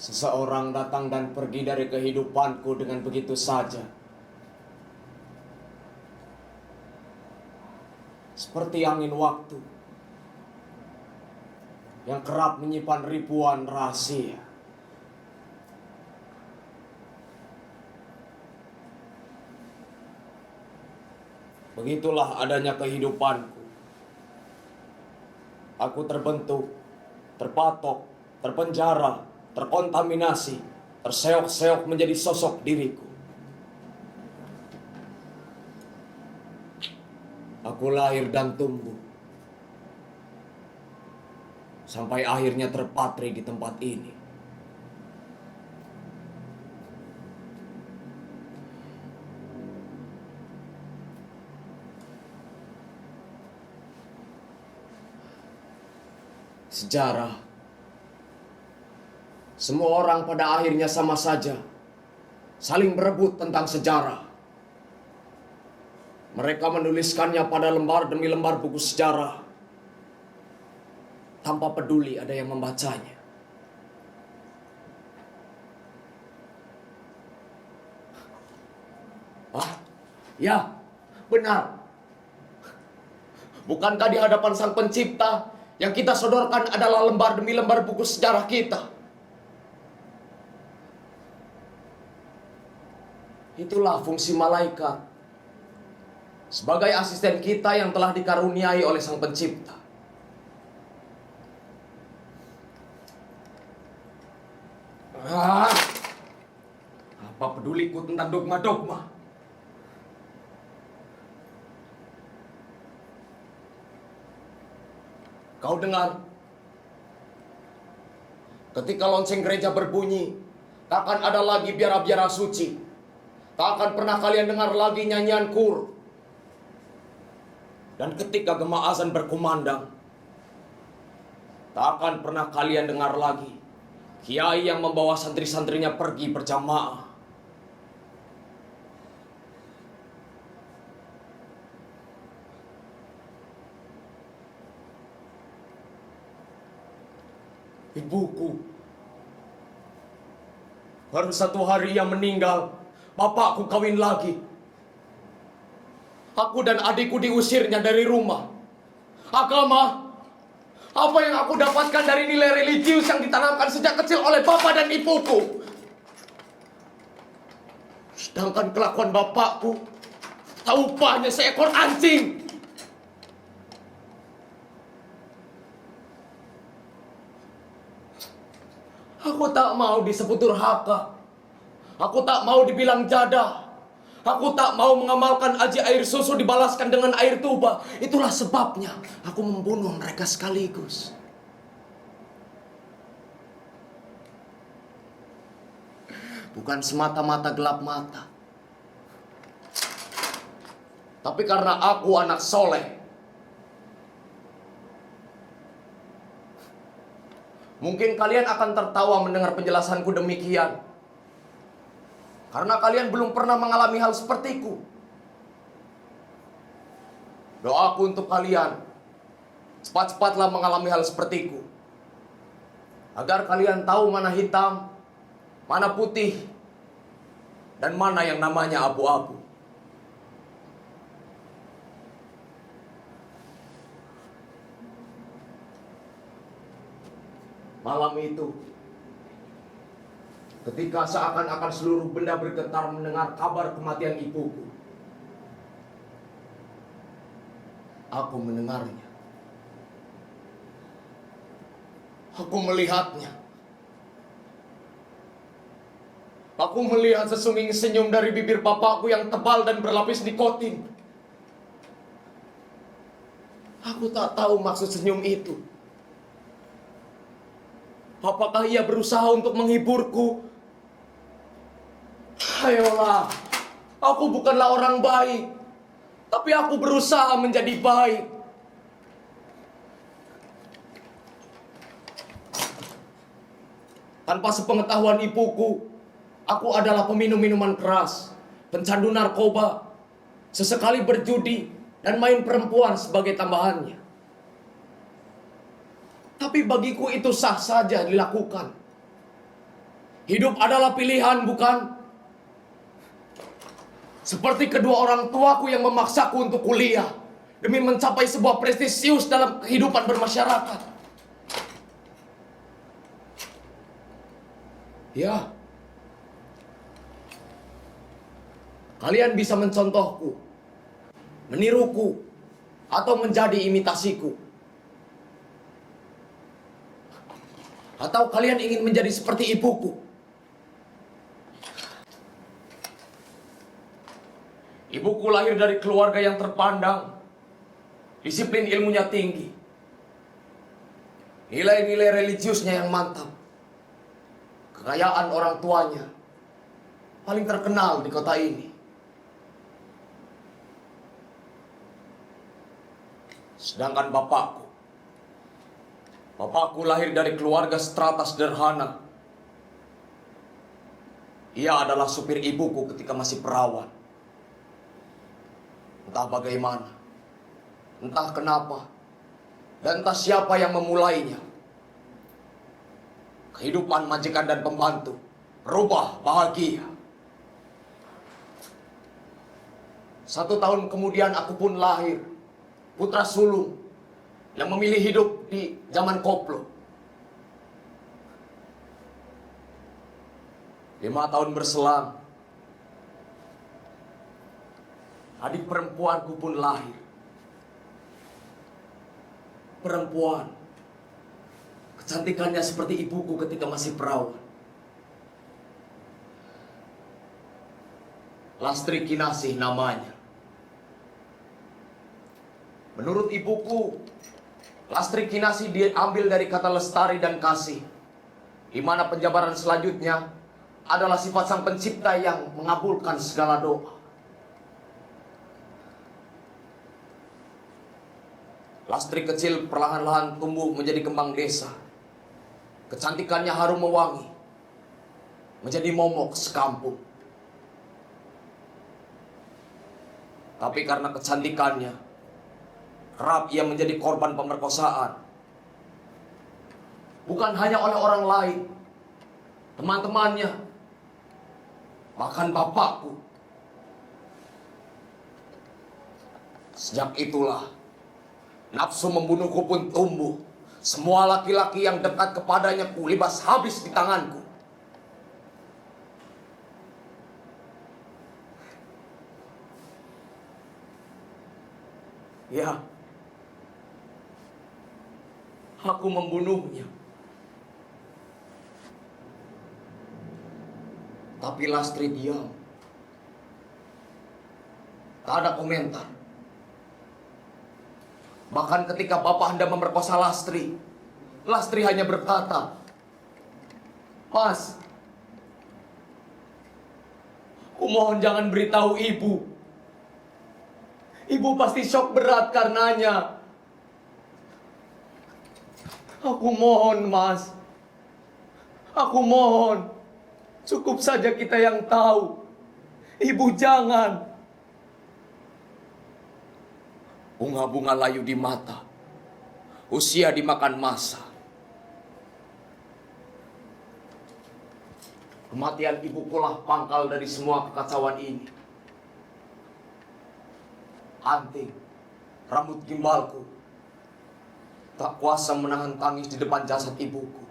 Seseorang datang dan pergi dari kehidupanku dengan begitu saja. Seperti angin waktu yang kerap menyimpan ribuan rahasia. Begitulah adanya kehidupanku. Aku terbentuk, terpatok, terpenjara, terkontaminasi, terseok-seok menjadi sosok diriku. Aku lahir dan tumbuh, sampai akhirnya terpatri di tempat ini. Sejarah. Semua orang pada akhirnya sama saja, saling berebut tentang sejarah. Mereka menuliskannya pada lembar demi lembar buku sejarah, tanpa peduli ada yang membacanya. Ya, benar. Bukankah di hadapan Sang Pencipta yang kita sodorkan adalah lembar demi lembar buku sejarah kita? Itulah fungsi malaikat sebagai asisten kita yang telah dikaruniai oleh Sang Pencipta. Apa peduliku tentang dogma-dogma? Kau dengar? Ketika lonceng gereja berbunyi, tak akan ada lagi biara-biara suci. Tak akan pernah kalian dengar lagi nyanyian kur. Dan ketika gema azan berkumandang, tak akan pernah kalian dengar lagi kiai yang membawa santri-santrinya pergi berjamaah. Ibuku, baru 1 hari ia meninggal, bapakku kawin lagi. Aku dan adikku diusirnya dari rumah. Agama, apa yang aku dapatkan dari nilai religius yang ditanamkan sejak kecil oleh bapak dan ibuku? Sedangkan kelakuan bapakku, tak upahnya seekor anjing. Aku tak mau disebut durhaka. Aku tak mau dibilang jadah. Aku tak mau mengamalkan aji air susu dibalaskan dengan air tuba. Itulah sebabnya aku membunuh mereka sekaligus. Bukan semata-mata gelap mata, tapi karena aku anak soleh. Mungkin kalian akan tertawa mendengar penjelasanku demikian, karena kalian belum pernah mengalami hal sepertiku. Doaku untuk kalian, cepat-cepatlah mengalami hal sepertiku, agar kalian tahu mana hitam, mana putih, dan mana yang namanya abu-abu. Malam itu, ketika seakan-akan seluruh benda bergetar mendengar kabar kematian ibuku, aku mendengarnya. Aku melihatnya. Aku melihat sesungguhnya senyum dari bibir bapakku yang tebal dan berlapis nikotin. Aku tak tahu maksud senyum itu. Apakah ia berusaha untuk menghiburku? Ayolah, aku bukanlah orang baik, tapi aku berusaha menjadi baik. Tanpa sepengetahuan ibuku, aku adalah peminum minuman keras, pencandu narkoba, sesekali berjudi, dan main perempuan sebagai tambahannya. Tapi bagiku itu sah saja dilakukan. Hidup adalah pilihan, bukan? Seperti kedua orang tuaku yang memaksaku untuk kuliah demi mencapai sebuah prestisius dalam kehidupan bermasyarakat. Ya, kalian bisa mencontohku, meniruku, atau menjadi imitasiku. Atau kalian ingin menjadi seperti ibuku? Ibuku lahir dari keluarga yang terpandang, disiplin ilmunya tinggi, nilai-nilai religiusnya yang mantap, kekayaan orang tuanya paling terkenal di kota ini. Sedangkan Bapakku lahir dari keluarga strata sederhana. Ia adalah supir ibuku ketika masih perawan. Entah bagaimana, entah kenapa, dan entah siapa yang memulainya. Kehidupan majikan dan pembantu berubah bahagia. 1 tahun kemudian aku pun lahir, putra sulung yang memilih hidup di zaman koplo. 5 tahun berselang, adik perempuanku pun lahir. Perempuan, kecantikannya seperti ibuku ketika masih perawan. Lastri Kinasih namanya. Menurut ibuku, Lastri Kinasih diambil dari kata lestari dan kasih, di mana penjabaran selanjutnya adalah sifat sang pencipta yang mengabulkan segala doa. Lastri kecil perlahan-lahan tumbuh menjadi kembang desa. Kecantikannya harum mewangi, menjadi momok sekampung. Tapi karena kecantikannya, kerap ia menjadi korban pemerkosaan. Bukan hanya oleh orang lain, teman-temannya, bahkan bapakku. Sejak itulah, nafsu membunuhku pun tumbuh. Semua laki-laki yang dekat kepadanya kulibas habis di tanganku. Ya, aku membunuhnya. Tapi Lastri diam. Tak ada komentar. Bahkan ketika bapak Anda memerkosa Lastri, Lastri hanya berkata, "Mas, aku mohon jangan beritahu ibu. Ibu pasti shock berat karenanya. Aku mohon, Mas. Aku mohon. Cukup saja kita yang tahu. Ibu jangan." Bunga-bunga layu di mata. Usia dimakan masa. Kematian ibukulah pangkal dari semua kekacauan ini. Anting, rambut gimbalku tak kuasa menahan tangis di depan jasad ibuku.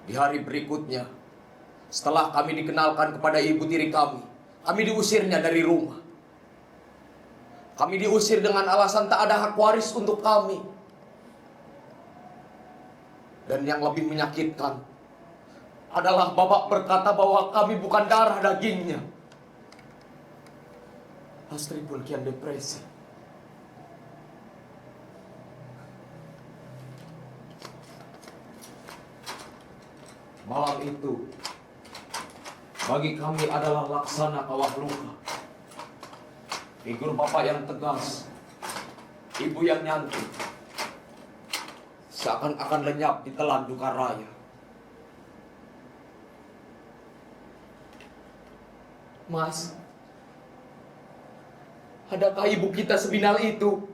Di hari berikutnya, setelah kami dikenalkan kepada ibu tiri kami diusirnya dari rumah. Kami diusir dengan alasan tak ada hak waris untuk kami. Dan yang lebih menyakitkan adalah bapak berkata bahwa kami bukan darah dagingnya. Lastri pun kian depresi. Malam itu bagi kami adalah laksana kawah luka. Figur bapak yang tegas, ibu yang nyantik, seakan-akan lenyap di telan duka raya. Mas, adakah ibu kita sebinal itu?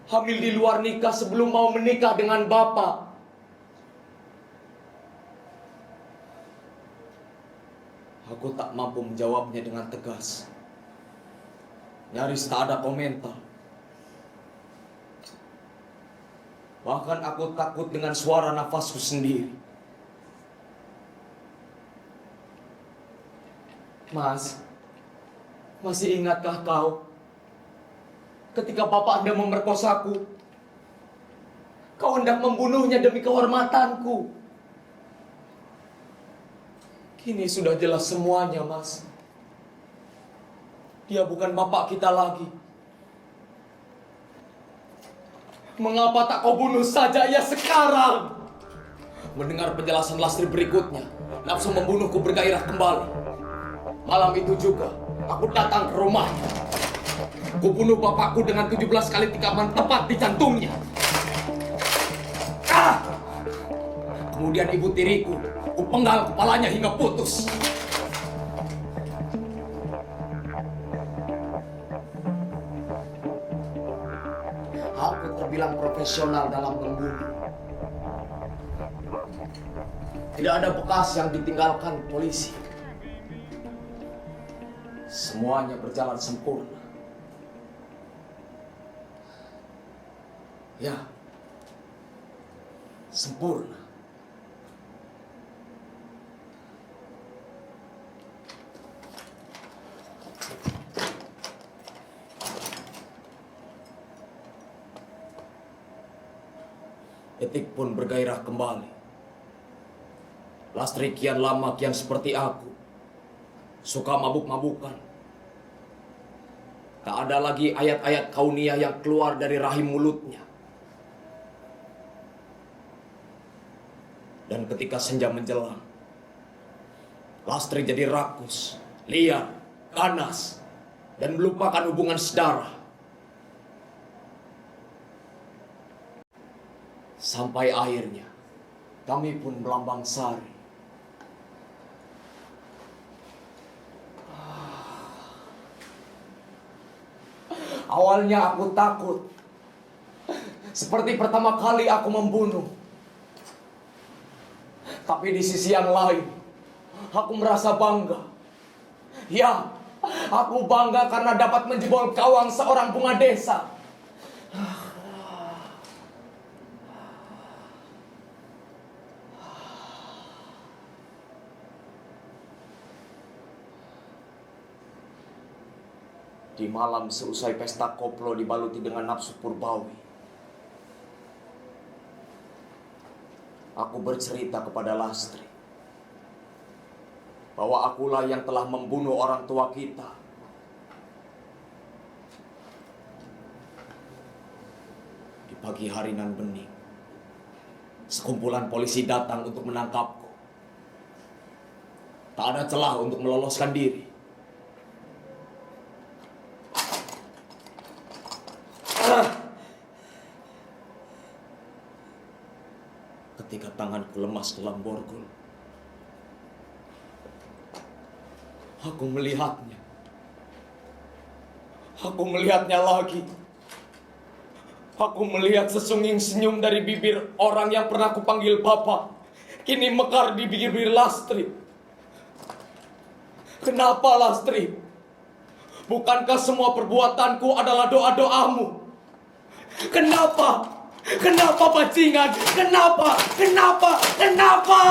Hamil di luar nikah sebelum mau menikah dengan bapak. Aku tak mampu menjawabnya dengan tegas. Nyaris tak ada komentar. Bahkan aku takut dengan suara nafasku sendiri. Mas, masih ingatkah kau ketika bapak Anda memerkosaku? Kau hendak membunuhnya demi kehormatanku. Kini sudah jelas semuanya, Mas. Dia bukan bapak kita lagi. Mengapa tak kau bunuh saja ia sekarang? Mendengar penjelasan Lastri berikutnya, nafsu membunuhku bergairah kembali. Malam itu juga, aku datang ke rumahnya. Ku bunuh bapakku dengan 17 kali tikaman tepat di jantungnya. Kemudian ibu tiriku, ku penggal kepalanya hingga putus. Aku terbilang profesional dalam membunuh. Tidak ada bekas yang ditinggalkan polisi. Semuanya berjalan sempurna. Ya, sempurna. Etik pun bergairah kembali. Lastri kian lama kian seperti aku. Suka mabuk-mabukan. Tak ada lagi ayat-ayat kauniyah yang keluar dari rahim mulutnya. Dan ketika senja menjelang, Lastri jadi rakus, liar, ganas, dan melupakan hubungan saudara. Sampai akhirnya, kami pun melambang sari. Awalnya aku takut. Seperti pertama kali aku membunuh. Tapi di sisi yang lain, aku merasa bangga. Ya, aku bangga karena dapat menjebol gawang seorang bunga desa. Di malam seusai pesta koplo dibaluti dengan nafsu purbawi, aku bercerita kepada Lastri bahwa akulah yang telah membunuh orang tua kita. Di pagi hari nan bening, sekumpulan polisi datang untuk menangkapku. Tak ada celah untuk meloloskan diri. Ketika tanganku lemas dalam borgol, aku melihatnya. Aku melihatnya lagi. Aku melihat sesunging senyum dari bibir orang yang pernah kupanggil Bapak, kini mekar di bibir Lastri. Kenapa, Lastri? Bukankah semua perbuatanku adalah doa-doamu? Kenapa? Kenapa, bajingan? Kenapa? Kenapa? Kenapa?